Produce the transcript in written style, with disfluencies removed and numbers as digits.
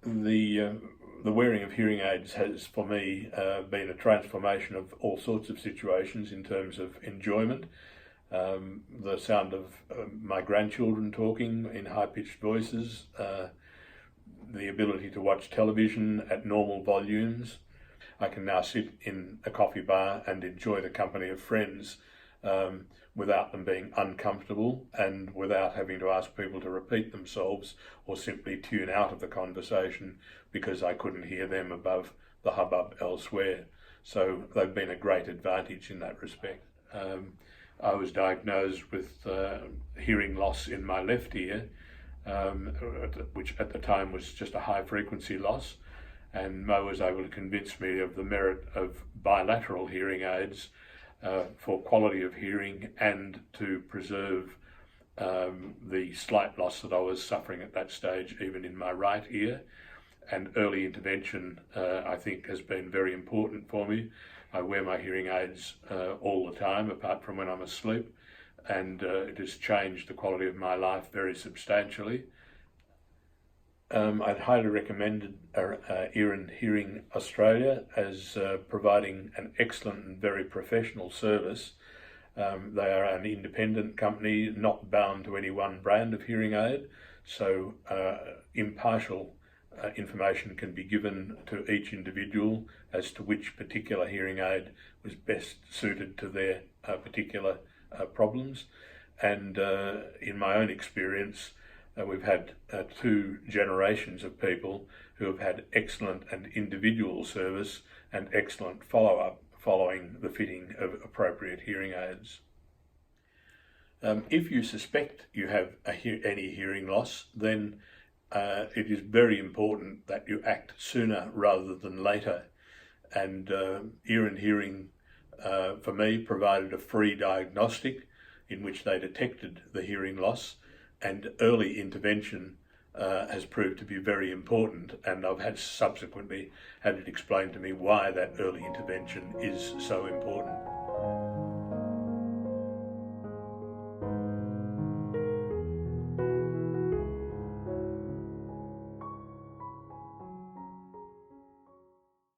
The wearing of hearing aids has, for me, been a transformation of all sorts of situations in terms of enjoyment. The sound of my grandchildren talking in high-pitched voices, the ability to watch television at normal volumes. I can now sit in a coffee bar and enjoy the company of friends without them being uncomfortable and without having to ask people to repeat themselves or simply tune out of the conversation because I couldn't hear them above the hubbub elsewhere. So they've been a great advantage in that respect. I was diagnosed with hearing loss in my left ear, which at the time was just a high frequency loss, and Mo was able to convince me of the merit of bilateral hearing aids for quality of hearing and to preserve the slight loss that I was suffering at that stage, even in my right ear. And early intervention, I think, has been very important for me. I wear my hearing aids all the time, apart from when I'm asleep, and it has changed the quality of my life very substantially. I'd highly recommend Ear and Hearing Australia as providing an excellent and very professional service. They are an independent company, not bound to any one brand of hearing aid, so impartial information can be given to each individual as to which particular hearing aid was best suited to their particular problems. And in my own experience, we've had 2 generations of people who have had excellent and individual service and excellent follow-up following the fitting of appropriate hearing aids. If you suspect you have any hearing loss, then it is very important that you act sooner rather than later. And Ear and Hearing, for me, provided a free diagnostic in which they detected the hearing loss, and early intervention has proved to be very important, and I've subsequently had it explained to me why that early intervention is so important.